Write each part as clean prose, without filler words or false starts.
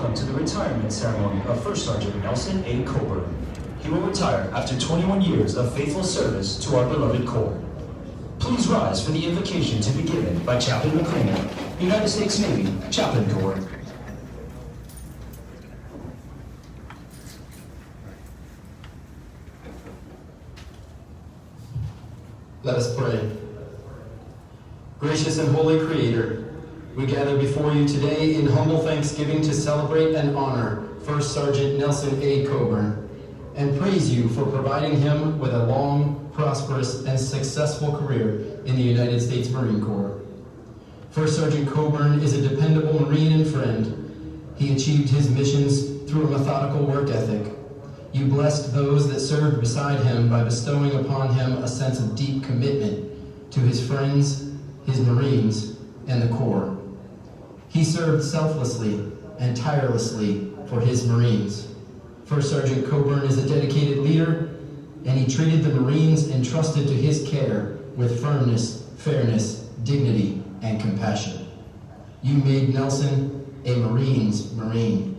welcome to the retirement ceremony of First Sergeant Nelson A. Coburn. He will retire after 21 years of faithful service to our beloved Corps. Please rise for the invocation to be given by Chaplain McClain, United States Navy Chaplain Corps. Let us pray. Gracious and holy Creator, we gather before you today in humble thanksgiving to celebrate and honor First Sergeant Nelson A. Coburn, and praise you for providing him with a long, prosperous, and successful career in the United States Marine Corps. First Sergeant Coburn is a dependable Marine and friend. He achieved his missions through a methodical work ethic. You blessed those that served beside him by bestowing upon him a sense of deep commitment to his friends, his Marines, and the Corps. He served selflessly and tirelessly for his Marines. First Sergeant Coburn is a dedicated leader, and he treated the Marines entrusted to his care with firmness, fairness, dignity, and compassion. You made Nelson a Marine's Marine.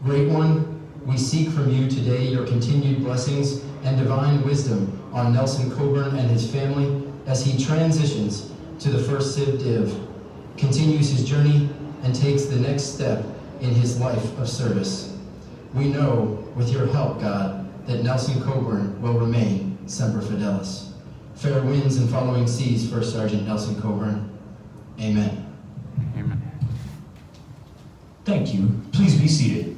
Great One, we seek from you today your continued blessings and divine wisdom on Nelson Coburn and his family as he transitions to the 1st Div, continues his journey, and takes the next step in his life of service. We know, with your help, God, that Nelson Coburn will remain Semper Fidelis. Fair winds and following seas, First Sergeant Nelson Coburn. Amen. Amen. Thank you. Please be seated.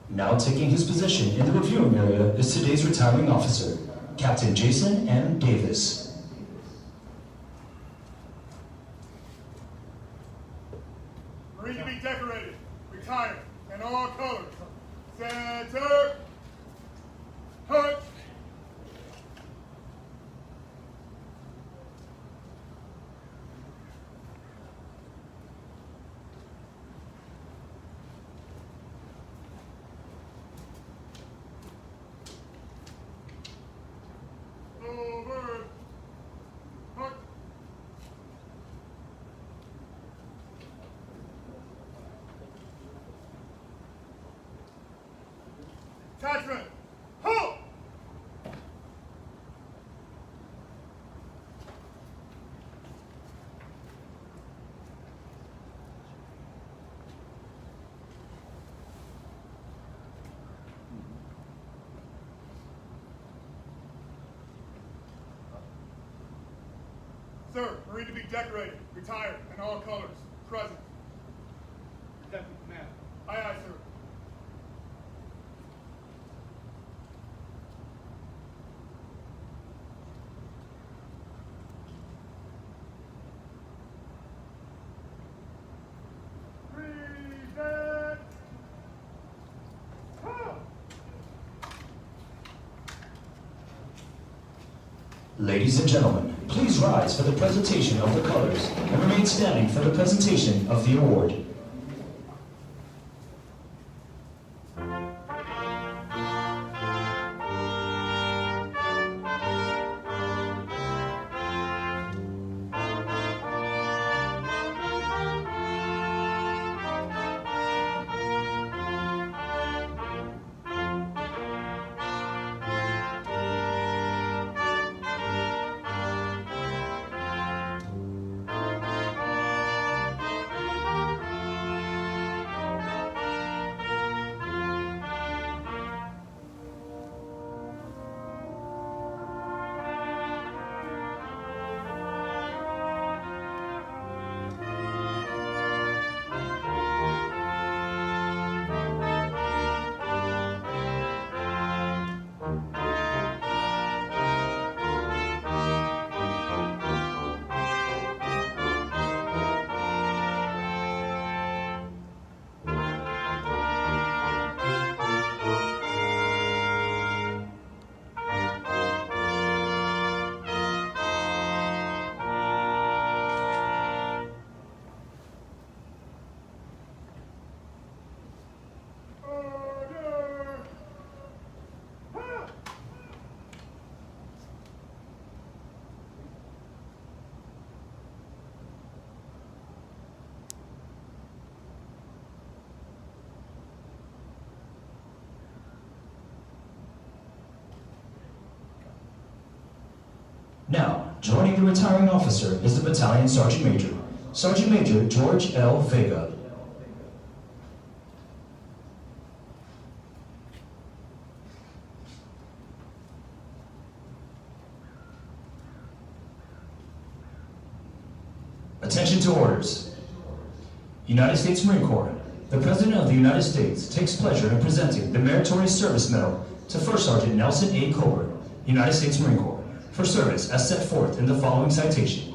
Now taking his position in the reviewing area is today's retiring officer, Captain Jason M. Davis. Marine to be decorated, retired, in all colors. Center, hunt. Over. Hunt. Attachment. Halt. Sir, Marine to be decorated, retired, in all colors, present. Captain Command. Aye, aye, sir. Present. Huh. Ladies and gentlemen, please rise for the presentation of the colors and remain standing for the presentation of the award. Joining the retiring officer is the Battalion Sergeant Major, Sergeant Major George L. Vega. Attention to orders. United States Marine Corps. The President of the United States takes pleasure in presenting the Meritorious Service Medal to First Sergeant Nelson A. Coburn, United States Marine Corps, for service as set forth in the following citation.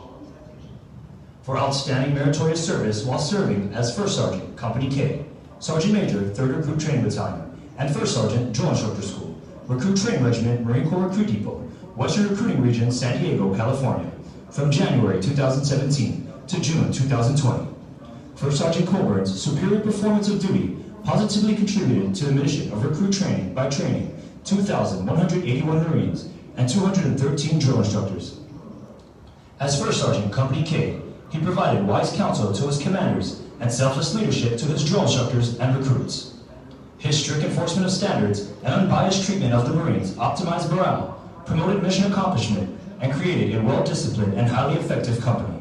For outstanding meritorious service while serving as First Sergeant, Company K, Sergeant Major, 3rd Recruit Training Battalion, and First Sergeant, Drill Instructor School, Recruit Training Regiment, Marine Corps Recruit Depot, Western Recruiting Region, San Diego, California, from January 2017 to June 2020. First Sergeant Coburn's superior performance of duty positively contributed to the mission of recruit training by training 2,181 Marines and 213 drill instructors. As First Sergeant, Company K, he provided wise counsel to his commanders and selfless leadership to his drill instructors and recruits. His strict enforcement of standards and unbiased treatment of the Marines optimized morale, promoted mission accomplishment, and created a well-disciplined and highly effective company.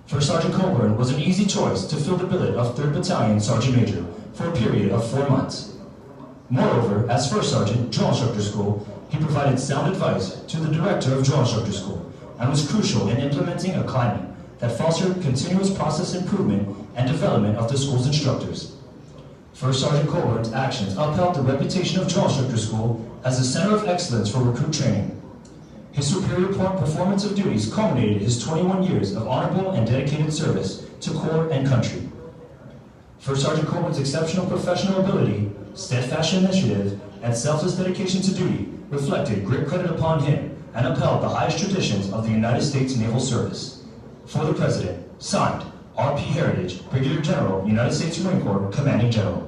First Sergeant Coburn was an easy choice to fill the billet of 3rd Battalion Sergeant Major for a period of 4 months. Moreover, as First Sergeant, Drill Instructor School, he provided sound advice to the Director of Drill Instructor School and was crucial in implementing a climate that fostered continuous process improvement and development of the school's instructors. First Sergeant Coburn's actions upheld the reputation of Drill Instructor School as a center of excellence for recruit training. His superior performance of duties culminated his 21 years of honorable and dedicated service to Corps and country. First Sergeant Coburn's exceptional professional ability, steadfast initiative, and selfless dedication to duty reflected great credit upon him and upheld the highest traditions of the United States Naval Service. For the President, signed, R.P. Heritage, Brigadier General, United States Marine Corps, Commanding General.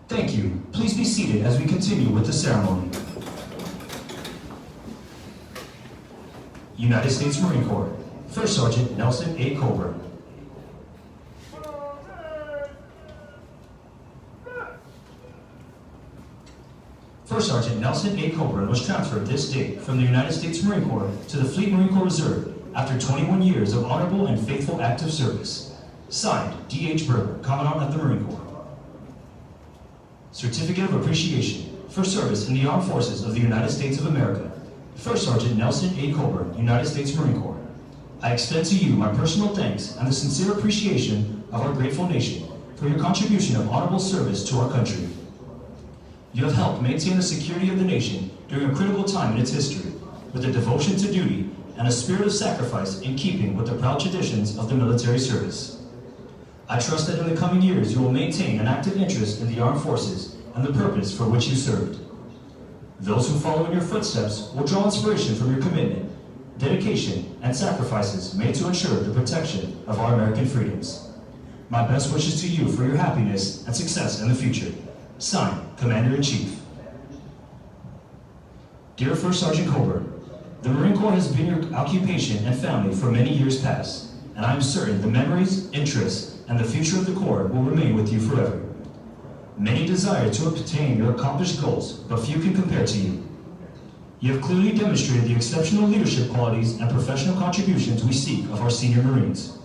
Thank you. Please be seated as we continue with the ceremony. United States Marine Corps, First Sergeant Nelson A. Coburn. First Sergeant Nelson A. Coburn was transferred this date from the United States Marine Corps to the Fleet Marine Corps Reserve after 21 years of honorable and faithful active service. Signed, D.H. Berger, Commandant of the Marine Corps. Certificate of Appreciation for service in the Armed Forces of the United States of America. First Sergeant Nelson A. Coburn, United States Marine Corps. I extend to you my personal thanks and the sincere appreciation of our grateful nation for your contribution of honorable service to our country. You have helped maintain the security of the nation during a critical time in its history, with a devotion to duty and a spirit of sacrifice in keeping with the proud traditions of the military service. I trust that in the coming years you will maintain an active interest in the armed forces and the purpose for which you served. Those who follow in your footsteps will draw inspiration from your commitment, dedication, and sacrifices made to ensure the protection of our American freedoms. My best wishes to you for your happiness and success in the future. Signed, Commander-in-Chief. Dear First Sergeant Coburn, the Marine Corps has been your occupation and family for many years past, and I am certain the memories, interests, and the future of the Corps will remain with you forever. Many desire to obtain your accomplished goals, but few can compare to you. You have clearly demonstrated the exceptional leadership qualities and professional contributions we seek of our senior Marines.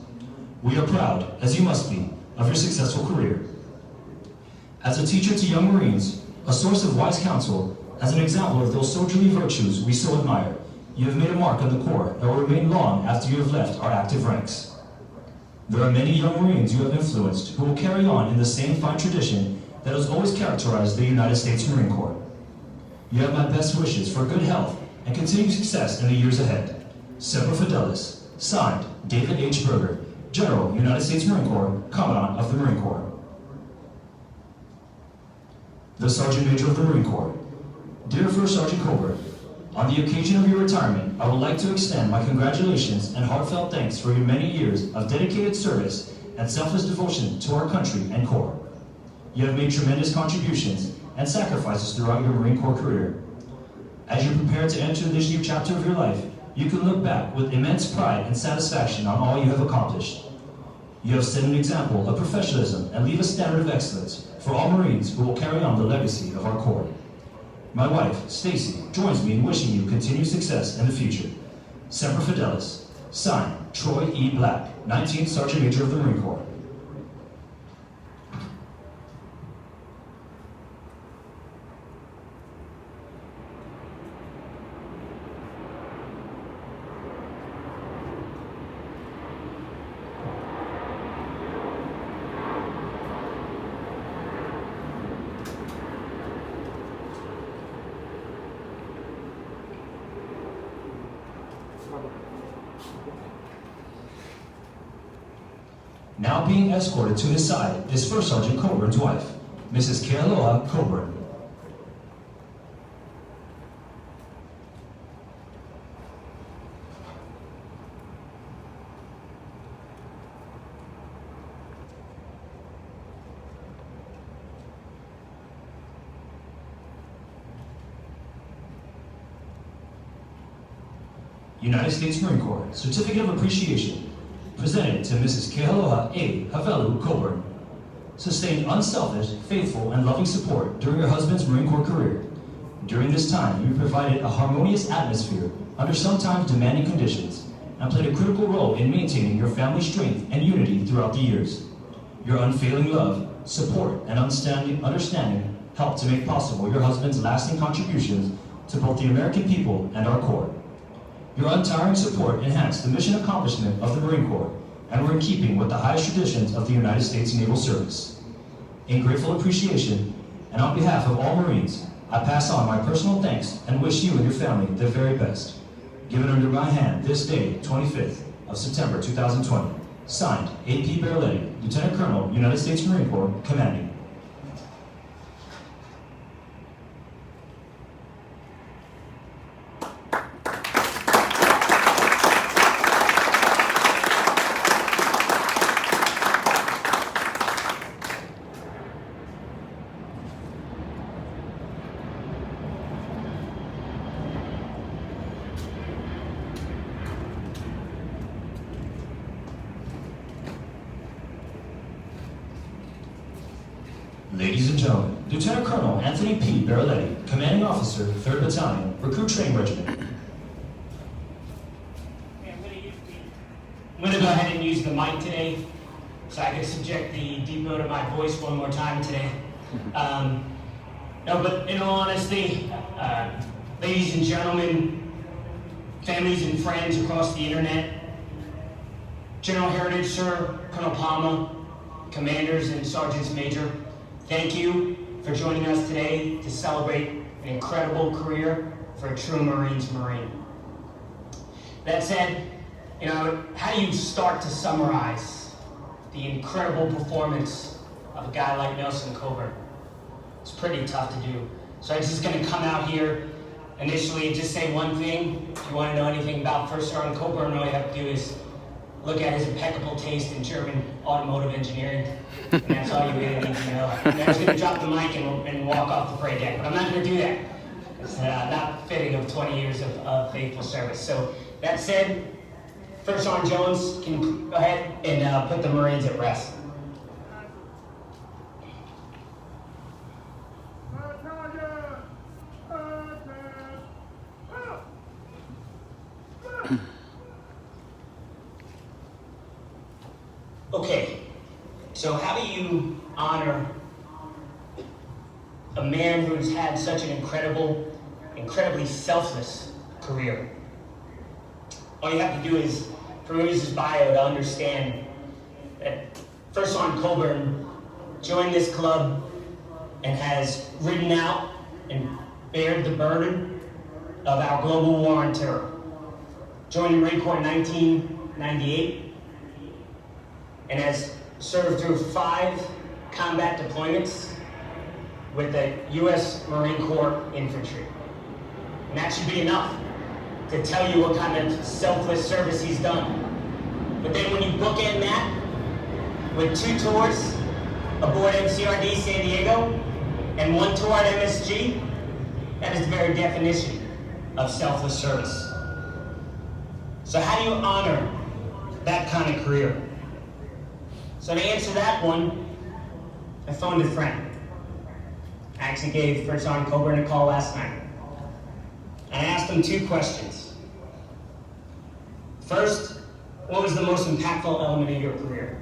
We are proud, as you must be, of your successful career. As a teacher to young Marines, a source of wise counsel, as an example of those soldierly virtues we so admire, you have made a mark on the Corps that will remain long after you have left our active ranks. There are many young Marines you have influenced who will carry on in the same fine tradition that has always characterized the United States Marine Corps. You have my best wishes for good health and continued success in the years ahead. Semper Fidelis. Signed, David H. Berger, General, United States Marine Corps, Commandant of the Marine Corps. The Sergeant Major of the Marine Corps. Dear First Sergeant Coburn, on the occasion of your retirement, I would like to extend my congratulations and heartfelt thanks for your many years of dedicated service and selfless devotion to our country and Corps. You have made tremendous contributions and sacrifices throughout your Marine Corps career. As you prepare to enter this new chapter of your life, you can look back with immense pride and satisfaction on all you have accomplished. You have set an example of professionalism and leave a standard of excellence for all Marines who will carry on the legacy of our Corps. My wife, Stacy, joins me in wishing you continued success in the future. Semper Fidelis. Signed, Troy E. Black, 19th Sergeant Major of the Marine Corps. Now being escorted to his side is First Sergeant Coburn's wife, Mrs. Kealoha Coburn. United States Marine Corps Certificate of Appreciation, presented to Mrs. Kealoha A. Havelu Coburn. Sustained unselfish, faithful, and loving support during your husband's Marine Corps career. During this time, you provided a harmonious atmosphere under sometimes demanding conditions, and played a critical role in maintaining your family's strength and unity throughout the years. Your unfailing love, support, and understanding helped to make possible your husband's lasting contributions to both the American people and our Corps. Your untiring support enhanced the mission accomplishment of the Marine Corps and were in keeping with the highest traditions of the United States Naval Service. In grateful appreciation, and on behalf of all Marines, I pass on my personal thanks and wish you and your family the very best. Given under my hand this day, 25th of September 2020. Signed, A.P. Berletti, Lieutenant Colonel, United States Marine Corps, Commanding. Ladies and gentlemen, Lieutenant Colonel Anthony P. Berletti, Commanding Officer, 3rd Battalion, Recruit Training Regiment. I'm going to go ahead and use the mic today, so I can subject the deep note of my voice one more time today. No, but in all honesty, ladies and gentlemen, families and friends across the internet, General Heritage, Sir, Colonel Palma, Commanders and Sergeants Major, thank you for joining us today to celebrate an incredible career for a true Marine's Marine. That said, how do you start to summarize the incredible performance of a guy like Nelson Coburn? It's pretty tough to do. So I'm just going to come out here initially and just say one thing. If you want to know anything about First Sergeant Coburn, all you have to do is look at his impeccable taste in German automotive engineering. And that's all you really need to know. I'm just going to drop the mic and walk off the parade deck, but I'm not going to do that. It's not fitting of 20 years of faithful service. So that said, First Sergeant Jones can go ahead and put the Marines at rest. Okay, so how do you honor a man who's had such an incredibly selfless career? All you have to do is peruse his bio to understand that First Sergeant Coburn joined this club and has ridden out and bared the burden of our global war on terror. Joined the Marine Corps in 1998 and has served through 5 combat deployments with the U.S. Marine Corps Infantry. And that should be enough to tell you what kind of selfless service he's done. But then when you bookend that with 2 tours aboard 1stSgt San Diego and 1 tour at MSG, that is the very definition of selfless service. So how do you honor that kind of career? So to answer that one, I phoned a friend. I actually gave 1st Sergeant Coburn a call last night. And I asked him 2 questions. First, what was the most impactful element of your career?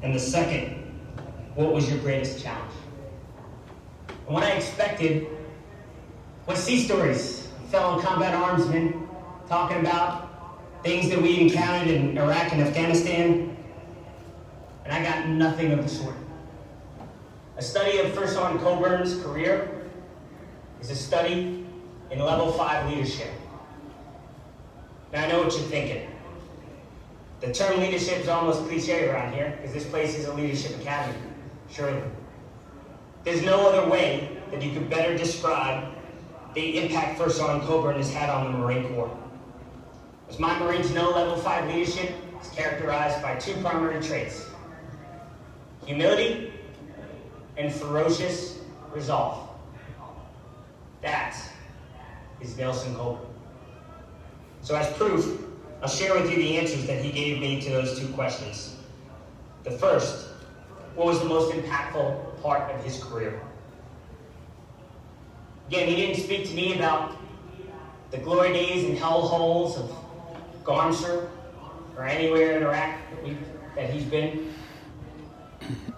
And the second, what was your greatest challenge? And what I expected was sea stories, fellow combat armsmen talking about things that we encountered in Iraq and Afghanistan, and I got nothing of the sort. A study of 1st Sergeant Coburn's career is a study in level 5 leadership. Now I know what you're thinking. The term leadership is almost cliche around here because this place is a leadership academy, surely. There's no other way that you could better describe the impact 1st Sergeant Coburn has had on the Marine Corps. As my Marines know, level 5 leadership is characterized by 2 primary traits: humility and ferocious resolve. That is Nelson Coburn. So as proof, I'll share with you the answers that he gave me to those 2 questions. The first, what was the most impactful part of his career? Again, he didn't speak to me about the glory days and hell holes of Garmsur or anywhere in Iraq that he's been.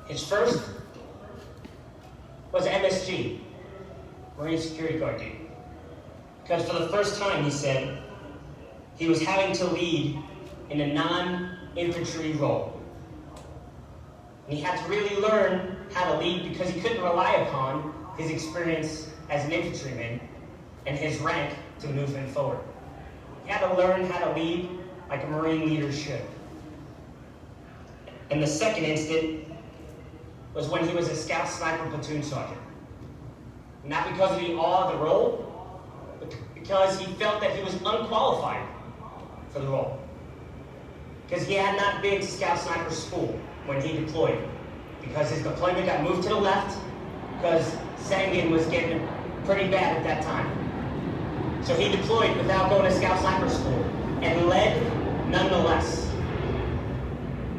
His first was MSG, Marine Security Guard duty. Because for the first time, he said, he was having to lead in a non-infantry role. And he had to really learn how to lead because he couldn't rely upon his experience as an infantryman and his rank to move him forward. He had to learn how to lead like a Marine leader should. And the second instant was when he was a Scout Sniper Platoon Sergeant. Not because of the awe of the role, but because he felt that he was unqualified for the role. Because he had not been to Scout Sniper School when he deployed. Because his deployment got moved to the left, because Sangin was getting pretty bad at that time. So he deployed without going to Scout Sniper School, and led nonetheless.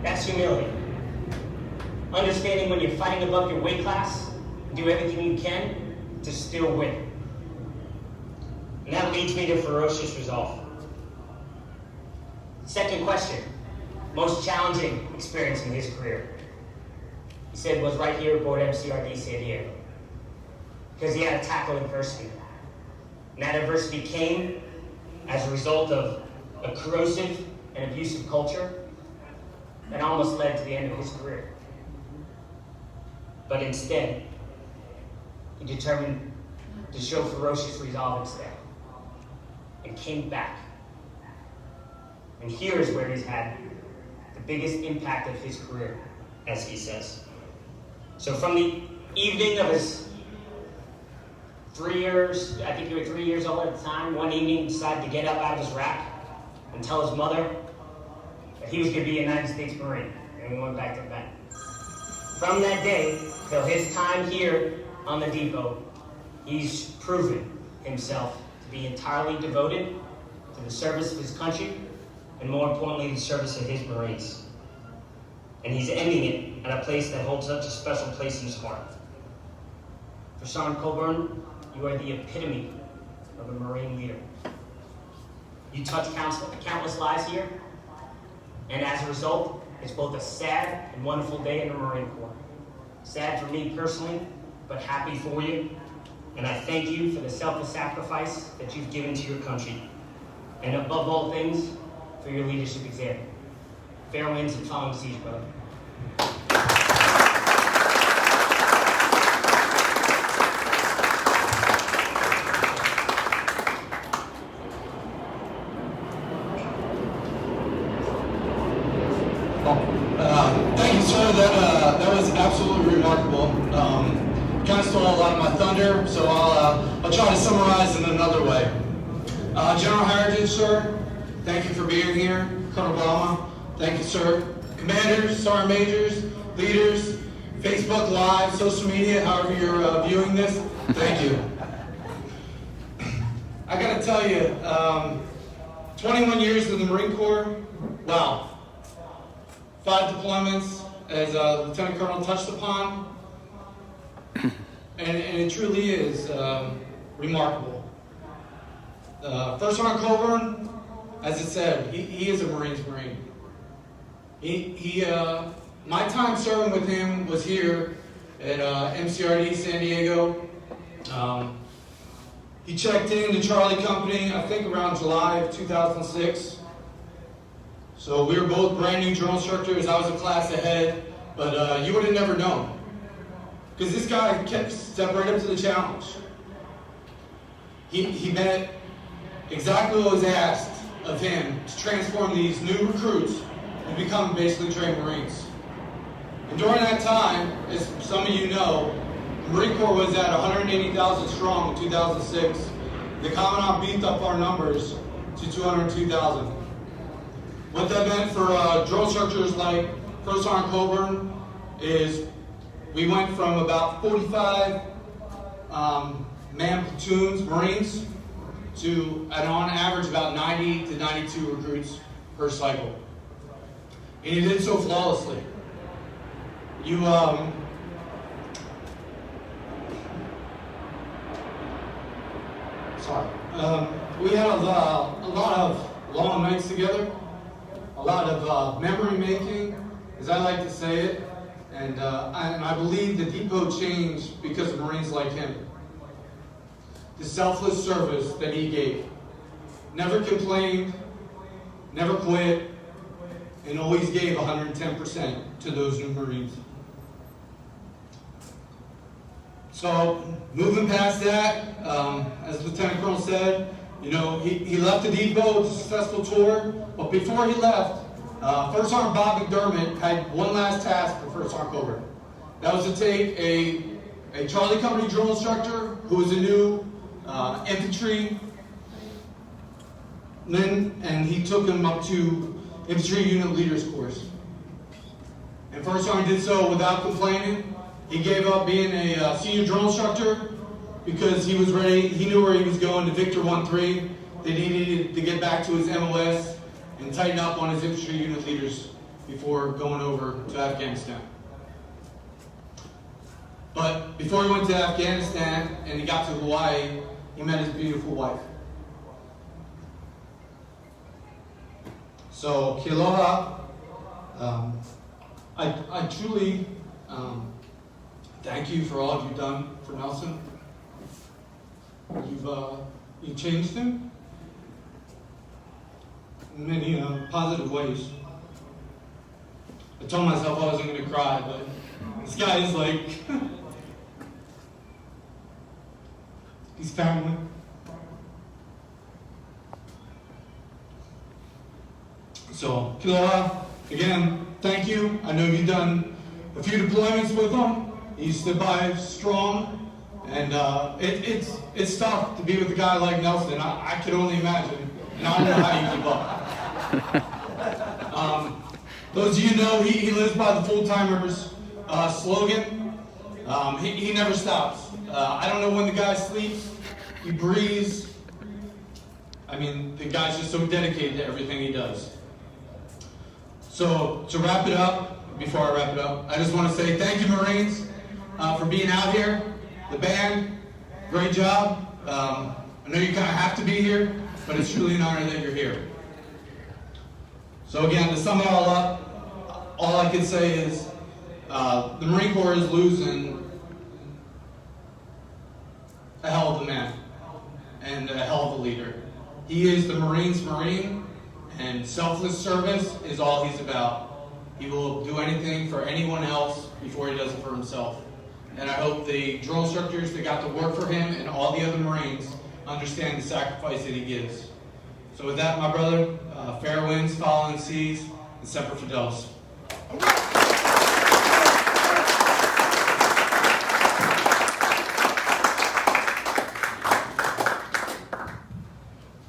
That's humility. Understanding when you're fighting above your weight class, do everything you can to still win. And that leads me to ferocious resolve. Second question, most challenging experience in his career. He said was right here aboard 1stSgt San Diego. Because he had to tackle adversity. And that adversity came as a result of a corrosive and abusive culture that almost led to the end of his career. But instead, he determined to show ferocious resolve instead, and came back. And here is where he's had the biggest impact of his career, as he says. So from the evening of his 3 years, I think he was 3 years old at the time, one evening decided to get up out of his rack and tell his mother that he was going to be a United States Marine, and we went back to bed. From that day till his time here on the depot, he's proven himself to be entirely devoted to the service of his country, and more importantly, the service of his Marines. And he's ending it at a place that holds such a special place in his heart. For Sergeant Coburn, you are the epitome of a Marine leader. You touch countless lives here, and as a result, it's both a sad and wonderful day in the Marine Corps. Sad for me personally, but happy for you. And I thank you for the selfless sacrifice that you've given to your country. And above all things, for your leadership example. Fair winds and following siege, brother. Thank you, sir. That was absolutely remarkable. Kind of stole a lot of my thunder, so I'll try to summarize in another way. General Heritage, sir, thank you for being here. Colonel Obama, thank you, sir. commanders, sergeant majors, leaders, Facebook Live, social media, however you're viewing this, thank you. I gotta tell you, 21 years in the Marine Corps, wow. 5 deployments, as Lieutenant Colonel touched upon, and it truly is remarkable. 1st Sergeant Coburn, as it said, he is a Marine's Marine. My time serving with him was here at MCRD San Diego. He checked in to Charlie Company, I think around July of 2006. So we were both brand new drill instructors. I was a class ahead, but you would have never known. Because this guy stepped right up to the challenge. He met exactly what was asked of him to transform these new recruits and become basically trained Marines. And during that time, as some of you know, the Marine Corps was at 180,000 strong in 2006. The Commandant beefed up our numbers to 202,000. What that meant for drill instructors like 1st Sergeant Coburn is we went from about 45 man platoons, Marines, to on average about 90 to 92 recruits per cycle. And he did so flawlessly. We had a lot of long nights together, a lot of memory making, as I like to say it, and I believe the depot changed because of Marines like him. The selfless service that he gave. Never complained, never quit, and always gave 110% to those new Marines. So, moving past that, as Lieutenant Colonel said, he left the depot with a successful tour, but before he left, 1st Sergeant Bob McDermott had one last task for 1st Sergeant Coburn. That was to take a Charlie Company drill instructor who was a new infantryman, and he took him up to infantry unit leaders course. And 1st Sergeant did so without complaining. He gave up being a senior drill instructor because he was ready. He knew where he was going to Victor 1-3. That he needed to get back to his MOS and tighten up on his infantry unit leaders before going over to Afghanistan. But before he went to Afghanistan and he got to Hawaii, he met his beautiful wife. So, Kiloha, I truly thank you for all you've done for Nelson. You've changed him in many positive ways. I told myself I wasn't going to cry, but this guy is like, he's family. So, Kiloha, again, thank you. I know you've done a few deployments with him. He stood by strong, and it's tough to be with a guy like Nelson. I could only imagine, and I don't know how you keep up. Those of you know, he lives by the full-timers slogan. He never stops. I don't know when the guy sleeps. He breathes. I mean, the guy's just so dedicated to everything he does. So, to wrap it up, before I wrap it up, I just want to say thank you, Marines, for being out here. The band, great job. I know you kind of have to be here, but it's truly an honor that you're here. So again, to sum it all up, all I can say is the Marine Corps is losing a hell of a man and a hell of a leader. He is the Marines' Marine, and selfless service is all he's about. He will do anything for anyone else before he does it for himself. And I hope the drill instructors that got to work for him and all the other Marines understand the sacrifice that he gives. So with that, my brother, fair winds, following seas, and Semper Fidelis.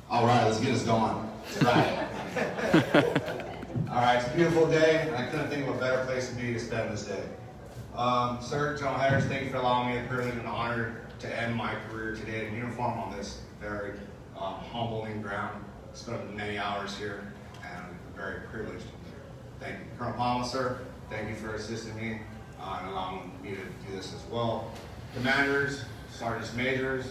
All right, let's get us going. Right. All right, a beautiful day, and I couldn't think of a better place to be to spend this day. Sir, General Harris, thank you for allowing me the privilege and honor to end my career today in uniform on this very humbling ground. Spent many hours here, and I'm very privileged. Thank you. Colonel Palma, sir, thank you for assisting me and allowing me to do this as well. Commanders, sergeants majors,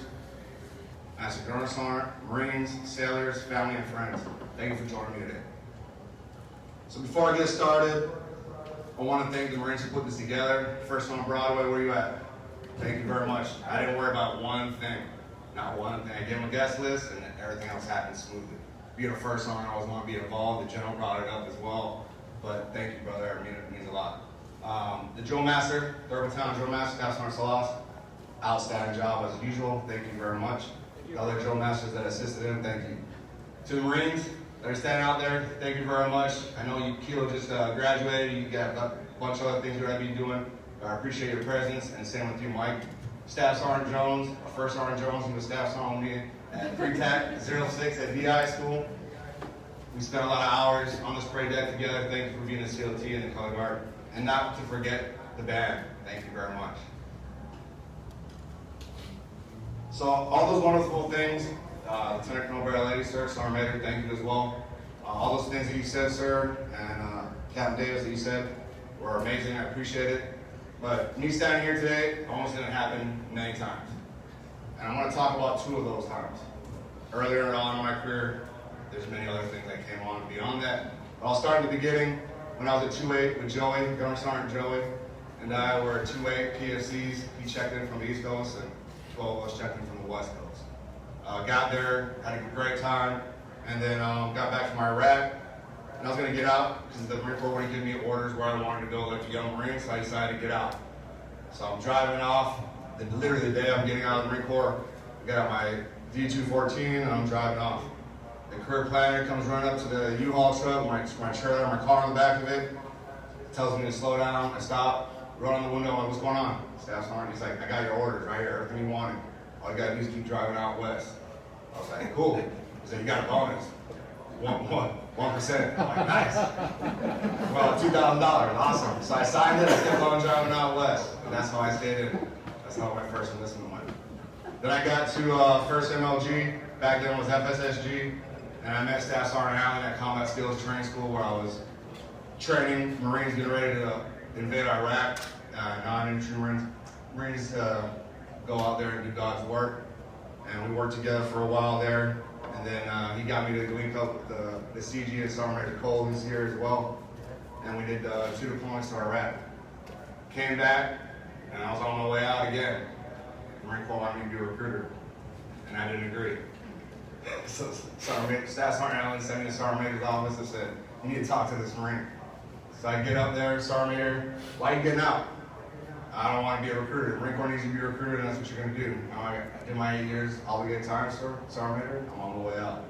Master Colonel Sergeant, Marines, sailors, family, and friends, thank you for joining me today. So before I get started, I want to thank the Marines who put this together. First on Broadway, where you at? Thank you very much. I didn't worry about one thing, not one thing. I gave them a guest list, and everything else happened smoothly. Being a first on, I always want to be involved. The general brought it up as well, but thank you, brother. It means a lot. The Drill Master, 3rd Battalion Drill Master, Staff Sergeant Salas, outstanding job as usual. Thank you very much. The other Drill Masters that assisted him, thank you. To the Marines that are standing out there, thank you very much. I know you, Kilo, just graduated. You got a bunch of other things you're going to be doing. I appreciate your presence, and same with you, Mike. Staff Sergeant Jones, First Sergeant Jones, he was Staff Sergeant with me at Pre-TAC 06 at VI School. We spent a lot of hours on this parade deck together. Thank you for being the CLT and the Color Guard. And not to forget the band. Thank you very much. So all those wonderful things, Lieutenant Colonel Barry Lady, sir, Sergeant Major, thank you as well. All those things that you said, sir, and Captain Davis that you said were amazing. I appreciate it. But me standing here today almost didn't happen many times. And I want to talk about 2 of those times. Earlier on in my career, there's many other things that came on beyond that. But I'll start at the beginning. When I was at 2-8 with Joey, Gunner Sergeant Joey, and I were at 2-8 PFCs. He checked in from the East Coast, and 12 of us checked in from the West Coast. Got there, had a great time, and then got back from Iraq. And I was going to get out because the Marine Corps wouldn't give me orders where I wanted to go like a young Marine, so I decided to get out. So I'm driving off. Literally the day I'm getting out of the Marine Corps, I got out my D214 and I'm driving off. The career planner comes running up to the U-Haul truck, my trailer, my car on the back of it, tells me to slow down. I stop, run on the window, I'm like, what's going on? Staff Sergeant, he's like, I got your orders right here, everything you wanted. All you gotta do is keep driving out west. I was like, cool. He said, you got a bonus. 1%. I'm like, nice. Well, $2,000, awesome. So I signed it, I kept on driving out west. And that's how I stayed in. That's how my first enlistment went. Then I got to 1st MLG, back then was 1stSgt, and I met Staff Sergeant Allen at Combat Skills Training School where I was training Marines getting ready to invade Iraq, non-infantry Marines go out there and do God's work. And we worked together for a while there. And then he got me to link up with the CG and Sergeant Major Cole this year as well. And we did 2 deployments to Iraq. Came back, and I was on my way out again. The Marine Corps wanted me to be a recruiter, and I didn't agree. So Staff Sergeant Allen sent me to Sergeant Major's office and said, you need to talk to this Marine. So I get up there, Sergeant Major, why are you getting out? I don't want to be a recruiter. The Marine Corps needs you to be a recruiter, and that's what you're going to do. I did my 8 years, obligated time, sir, Sergeant Major. I'm on the way out.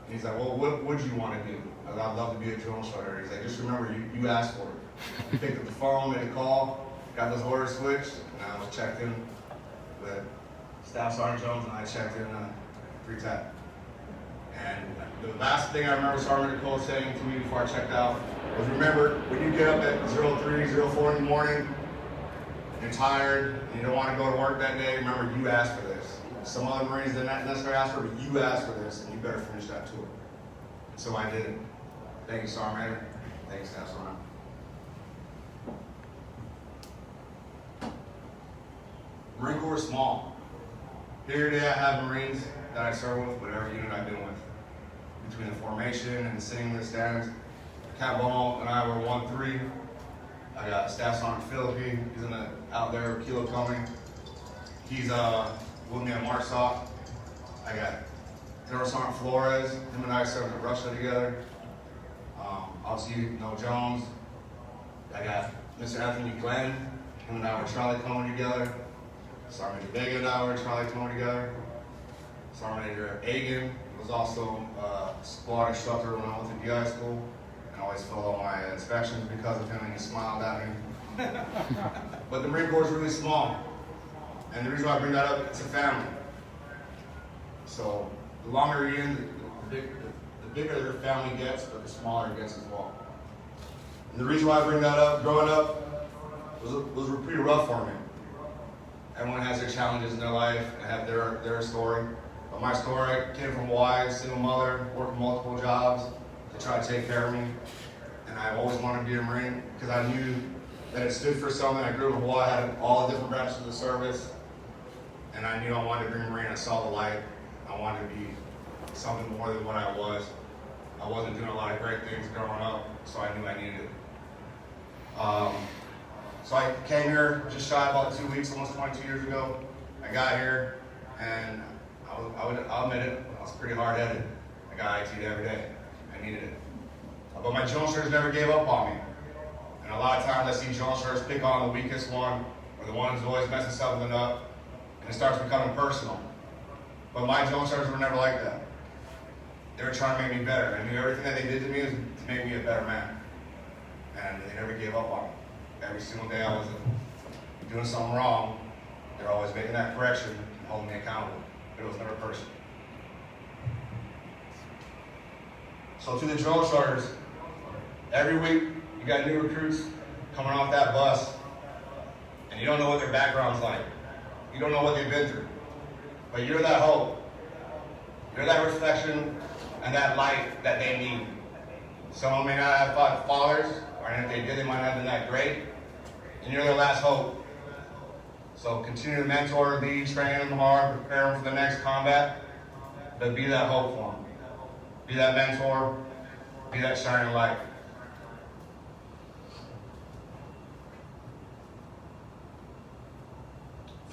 And he's like, well, what would you want to do? I said, I'd love to be a drill instructor. He's like, just remember, you asked for it. I picked up the phone, made a call, got those orders switched, and I was checked in with Staff Sergeant Jones, and I checked in Pre-TAC. And the last thing I remember Sergeant Major Cole saying to me before I checked out was, remember, when you get up at 03, 04 in the morning, you're tired, and you don't want to go to work that day, remember, you asked for this. Some other Marines didn't necessarily ask for it, but you asked for this, and you better finish that tour. And so I did it. Thank you, Sergeant Major. Thank you, Staff Sergeant. Marine Corps is small. Here today I have Marines that I serve with, whatever unit I've been with. Between the formation and the sitting in the stands, Captain Bono and I were 1-3. I got Staff Sergeant Philippi, he's out there, Kilo Cumming. He's with me at Marsoc. I got General Sergeant Flores, him and I served in Russia together. Obviously, you know Jones. I got Mr. Anthony Glenn, him and I were Charlie coming together. Sergeant Major Vega and I were Charlie coming together. Sergeant Major Agan was also a squad instructor when I went to DI school. I always failed all my inspections because of him, and he smiled at me. But the Marine Corps is really small. And the reason why I bring that up, it's a family. So the longer you're in, the bigger their family gets, but the smaller it gets as well. And the reason why I bring that up, growing up was pretty rough for me. Everyone has their challenges in their life and have their story. But my story, I came from Hawaii, single mother, worked multiple jobs to try to take care of me. And I always wanted to be a Marine because I knew that it stood for something. I grew up in Hawaii, I had all the different branches of the service. And I knew I wanted to be a Marine. I saw the light. I wanted to be something more than what I was. I wasn't doing a lot of great things growing up, so I knew I needed it. So I came here just shy about 2 weeks, almost 22 years ago. I got here, and I'll admit it, I was pretty hard-headed. I got IT'd every day. I needed it. But my drill instructors never gave up on me. And a lot of times I see drill instructors pick on the weakest one, or the one who's always messing something up, and it starts becoming personal. But my drill instructors were never like that. They were trying to make me better. I knew everything that they did to me was to make me a better man. And they never gave up on me. Every single day I was doing something wrong, they're always making that correction and holding me accountable. It was never personal. So to the drill instructors, every week you got new recruits coming off that bus, and you don't know what their background's like. You don't know what they've been through. But you're that hope. You're that reflection and that light that they need. Someone may not have fathers, or if they did, they might not have been that great. And you're their last hope. So continue to mentor, lead, train them hard, prepare them for the next combat, but be that hope for them. Be that mentor, be that shining light.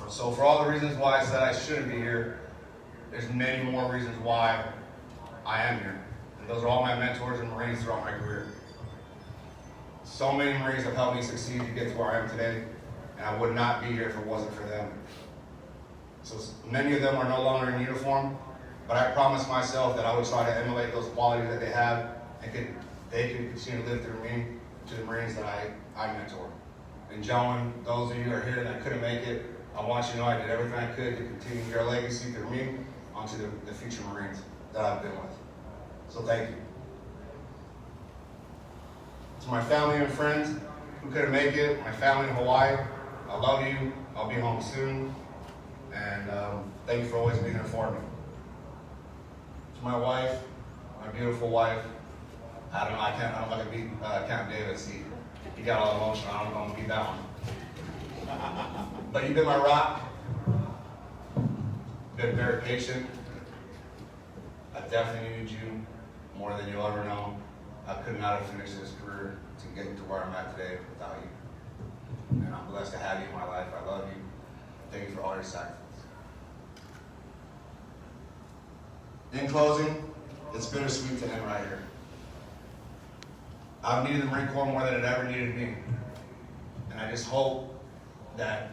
So for all the reasons why I said I shouldn't be here, there's many more reasons why I am here. And those are all my mentors and Marines throughout my career. So many Marines have helped me succeed to get to where I am today, and I would not be here if it wasn't for them. So many of them are no longer in uniform, but I promised myself that I would try to emulate those qualities that they have, and they can continue to live through me to the Marines that I mentor. And gentlemen, those of you who are here that couldn't make it, I want you to know I did everything I could to continue your legacy through me onto the future Marines that I've been with. So thank you. To my family and friends who couldn't make it, my family in Hawaii, I love you. I'll be home soon. And thank you for always being there for me. To my wife, my beautiful wife, I don't know if I can beat Camp Davis. He got all emotional. I don't know if I'm going to beat that one. But you've been my rock. Been very patient. I definitely need you more than you'll ever know. I could not have finished this career to get to where I'm at today without you. And I'm blessed to have you in my life. I love you. Thank you for all your sacrifice. In closing, it's bittersweet to end right here. I've needed the Marine Corps more than it ever needed me. And I just hope that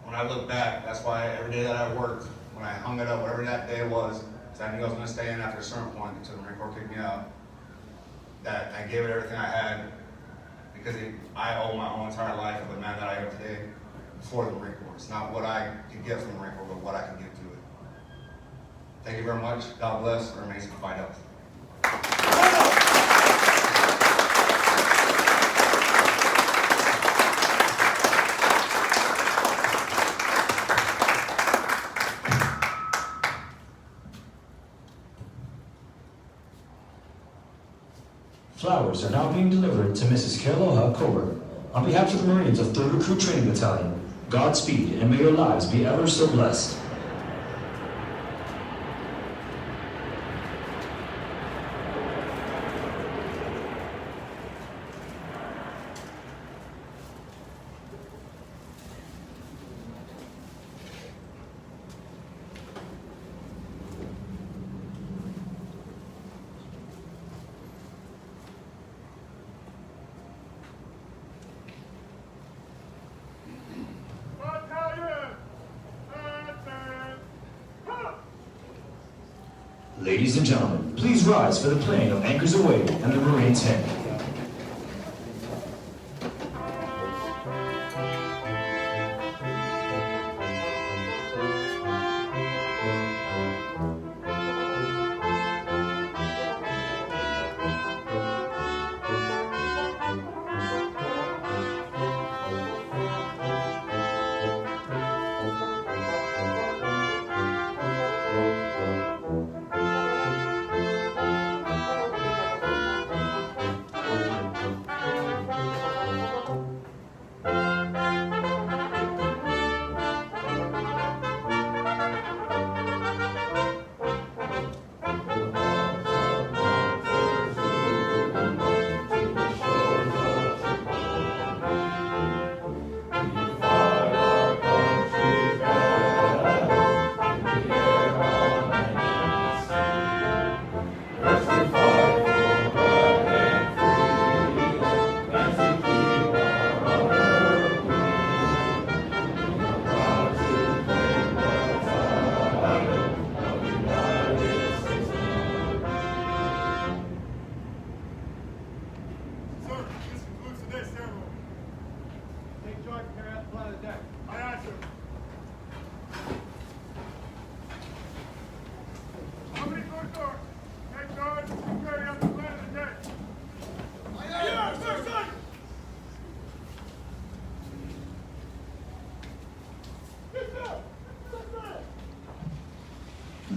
when I look back, that's why every day that I worked, when I hung it up, whatever that day was, because I knew I was going to stay in after a certain point until the Marine Corps kicked me out, that I gave it everything I had, because I owe my whole entire life of the man that I am today for the Marine Corps. It's not what I can get from the Marine Corps, but what I can give to it. Thank you very much. God bless. Remain in fine health. Flowers are now being delivered to Mrs. Kealoha Coburn. On behalf of the Marines of 3rd Recruit Training Battalion, Godspeed, and may your lives be ever so blessed. Ladies and gentlemen, please rise for the playing of Anchors Aweigh and the Marines Hymn.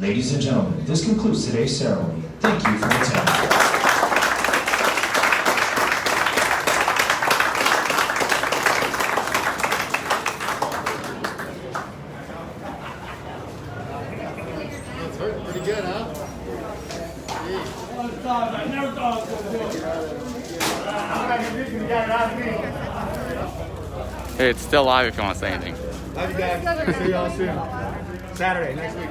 Ladies and gentlemen, this concludes today's ceremony. Thank you for attending. Pretty good, huh? I never thought I was going to do it. I'm not going to do it. You got it out of me. Hey, it's still live if you want to say anything. Love you guys. See you all soon. Saturday, next week.